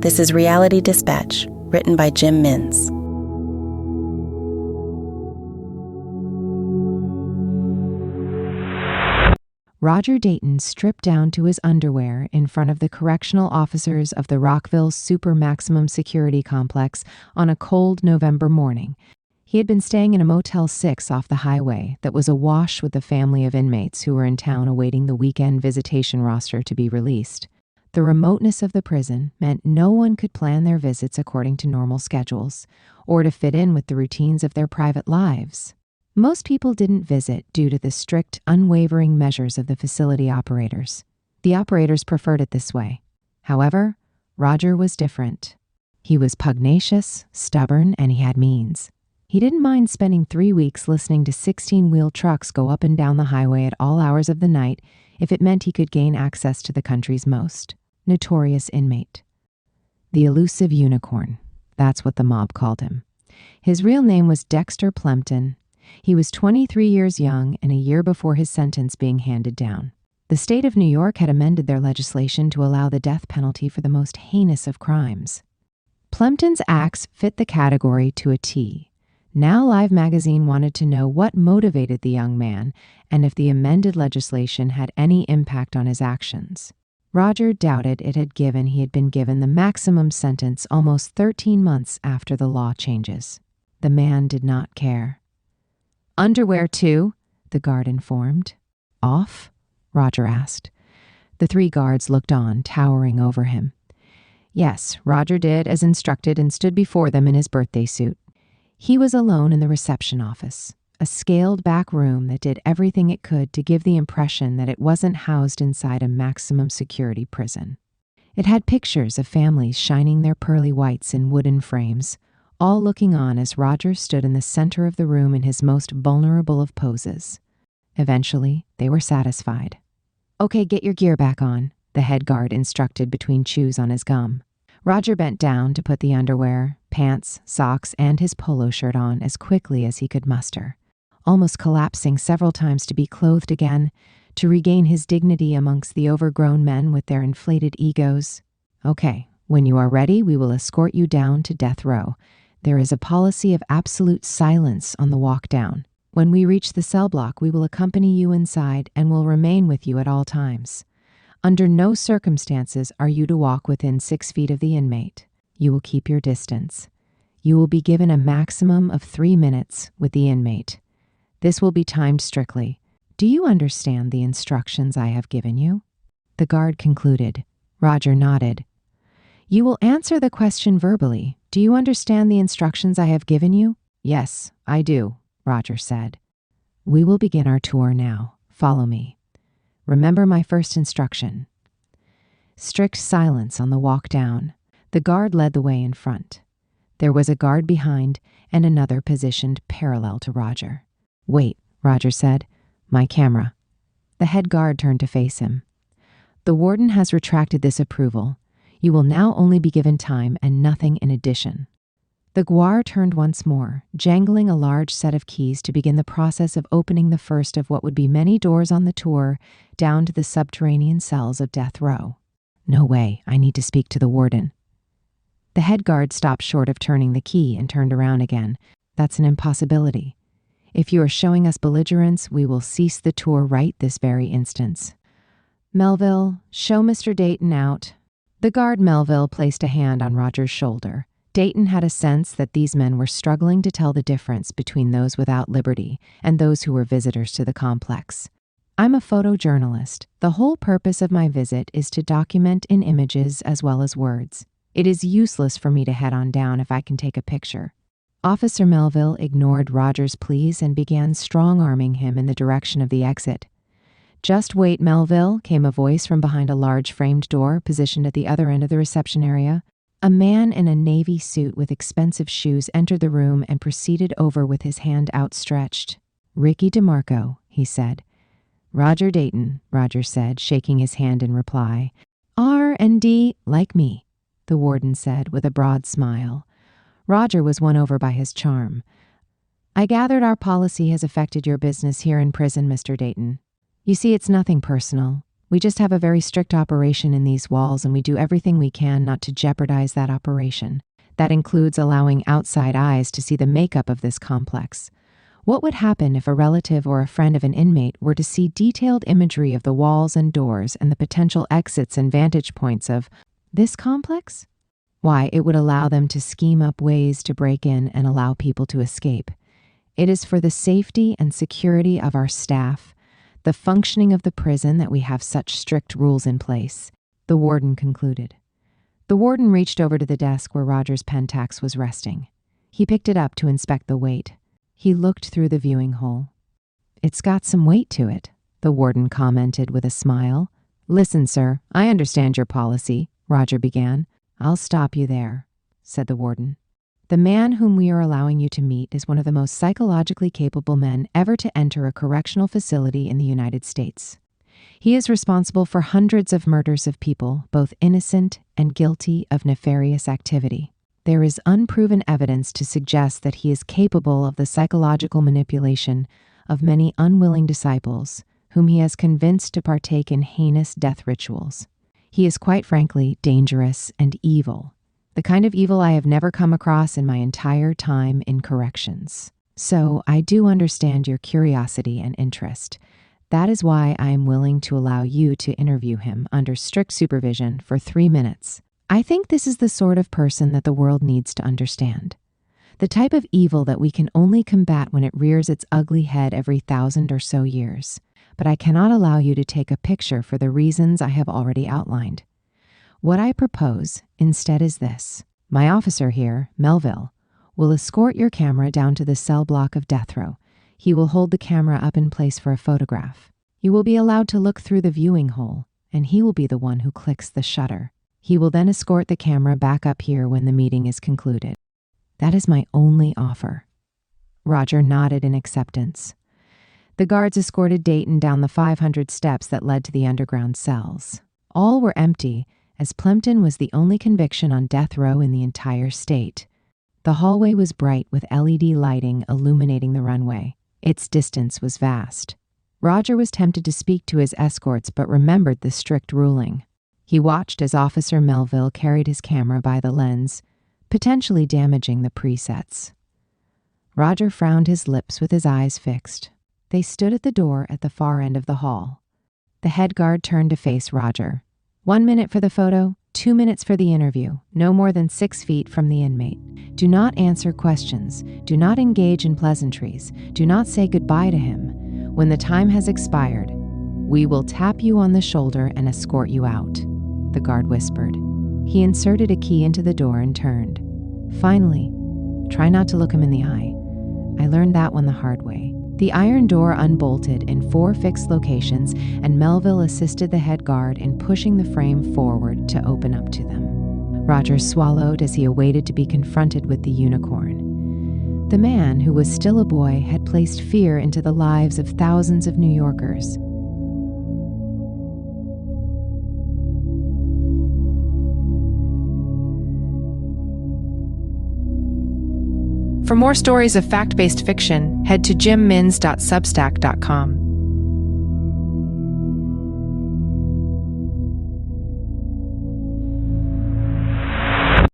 This is Reality Dispatch, written by Jim Mins. Roger Dayton stripped down to his underwear in front of the correctional officers of the Rockville Maximum Security Complex on a cold November morning. He had been staying in a Motel 6 off the highway that was awash with the family of inmates who were in town awaiting the weekend visitation roster to be released. The remoteness of the prison meant no one could plan their visits according to normal schedules, or to fit in with the routines of their private lives. Most people didn't visit due to the strict, unwavering measures of the facility operators. The operators preferred it this way. However, Roger was different. He was pugnacious, stubborn, and he had means. He didn't mind spending 3 weeks listening to 16-wheel trucks go up and down the highway at all hours of the night if it meant he could gain access to the country's most notorious inmate. The Elusive Unicorn. That's what the mob called him. His real name was Dexter Plimpton. He was 23 years young and a year before his sentence being handed down. The state of New York had amended their legislation to allow the death penalty for the most heinous of crimes. Plimpton's acts fit the category to a T. Now Live magazine wanted to know what motivated the young man and if the amended legislation had any impact on his actions. Roger doubted it had given he had been given the maximum sentence almost 13 months after the law changes. The man did not care. "Underwear, too," the guard informed. "Off?" Roger asked. The 3 guards looked on, towering over him. Yes, Roger did as instructed and stood before them in his birthday suit. He was alone in the reception office, a scaled-back room that did everything it could to give the impression that it wasn't housed inside a maximum security prison. It had pictures of families shining their pearly whites in wooden frames, all looking on as Roger stood in the center of the room in his most vulnerable of poses. Eventually, they were satisfied. "Okay, get your gear back on," the head guard instructed between chews on his gum. Roger bent down to put the underwear, pants, socks, and his polo shirt on as quickly as he could muster, almost collapsing several times to be clothed again, to regain his dignity amongst the overgrown men with their inflated egos. "Okay, when you are ready, we will escort you down to death row. There is a policy of absolute silence on the walk down. When we reach the cell block, we will accompany you inside and will remain with you at all times. Under no circumstances are you to walk within 6 feet of the inmate. You will keep your distance. You will be given a maximum of 3 minutes with the inmate. This will be timed strictly. Do you understand the instructions I have given you?" The guard concluded. Roger nodded. "You will answer the question verbally. Do you understand the instructions I have given you?" "Yes, I do," Roger said. "We will begin our tour now. Follow me. Remember my first instruction. Strict silence on the walk down." The guard led the way in front. There was a guard behind and another positioned parallel to Roger. "Wait," Roger said. "My camera." The head guard turned to face him. "The warden has retracted this approval. You will now only be given time and nothing in addition." The guard turned once more, jangling a large set of keys to begin the process of opening the first of what would be many doors on the tour down to the subterranean cells of death row. "No way, I need to speak to the warden." The head guard stopped short of turning the key and turned around again. "That's an impossibility. If you are showing us belligerence, we will cease the tour right this very instant. Melville, show Mr. Dayton out." The guard Melville placed a hand on Roger's shoulder. Dayton had a sense that these men were struggling to tell the difference between those without liberty and those who were visitors to the complex. "I'm a photojournalist. The whole purpose of my visit is to document in images as well as words. It is useless for me to head on down if I can take a picture." Officer Melville ignored Roger's pleas and began strong-arming him in the direction of the exit. "Just wait, Melville," came a voice from behind a large framed door positioned at the other end of the reception area. A man in a navy suit with expensive shoes entered the room and proceeded over with his hand outstretched. "Ricky DeMarco," he said. "Roger Dayton," Roger said, shaking his hand in reply. "R&D, like me," the warden said with a broad smile. Roger was won over by his charm. "I gathered our policy has affected your business here in prison, Mr. Dayton. You see, it's nothing personal. We just have a very strict operation in these walls, and we do everything we can not to jeopardize that operation. That includes allowing outside eyes to see the makeup of this complex. What would happen if a relative or a friend of an inmate were to see detailed imagery of the walls and doors and the potential exits and vantage points of this complex? Why, it would allow them to scheme up ways to break in and allow people to escape. It is for the safety and security of our staff, the functioning of the prison, that we have such strict rules in place, the warden concluded. The warden reached over to the desk where Roger's Pentax was resting. He picked it up to inspect the weight. He looked through the viewing hole. "It's got some weight to it," the warden commented with a smile. "Listen, sir, I understand your policy," Roger began. "I'll stop you there," said the warden. "The man whom we are allowing you to meet is one of the most psychologically capable men ever to enter a correctional facility in the United States. He is responsible for hundreds of murders of people, both innocent and guilty of nefarious activity. There is unproven evidence to suggest that he is capable of the psychological manipulation of many unwilling disciples, whom he has convinced to partake in heinous death rituals. He is quite frankly dangerous and evil, the kind of evil I have never come across in my entire time in corrections. So I do understand your curiosity and interest. That is why I am willing to allow you to interview him under strict supervision for 3 minutes. I think this is the sort of person that the world needs to understand. The type of evil that we can only combat when it rears its ugly head every 1,000 or so years. But I cannot allow you to take a picture for the reasons I have already outlined. What I propose instead is this. My officer here, Melville, will escort your camera down to the cell block of death row. He will hold the camera up in place for a photograph. You will be allowed to look through the viewing hole, and he will be the one who clicks the shutter. He will then escort the camera back up here when the meeting is concluded. That is my only offer." Roger nodded in acceptance. The guards escorted Dayton down the 500 steps that led to the underground cells. All were empty, as Plimpton was the only conviction on death row in the entire state. The hallway was bright with LED lighting illuminating the runway. Its distance was vast. Roger was tempted to speak to his escorts but remembered the strict ruling. He watched as Officer Melville carried his camera by the lens, potentially damaging the presets. Roger frowned his lips with his eyes fixed. They stood at the door at the far end of the hall. The head guard turned to face Roger. 1 minute for the photo, 2 minutes for the interview, no more than 6 feet from the inmate. Do not answer questions. Do not engage in pleasantries. Do not say goodbye to him. When the time has expired, we will tap you on the shoulder and escort you out, the guard whispered. He inserted a key into the door and turned. Finally, try not to look him in the eye. I learned that one the hard way. The iron door unbolted in 4 fixed locations, and Melville assisted the head guard in pushing the frame forward to open up to them. Roger swallowed as he awaited to be confronted with the unicorn. The man, who was still a boy, had placed fear into the lives of thousands of New Yorkers. For more stories of fact-based fiction, head to jimmins.substack.com.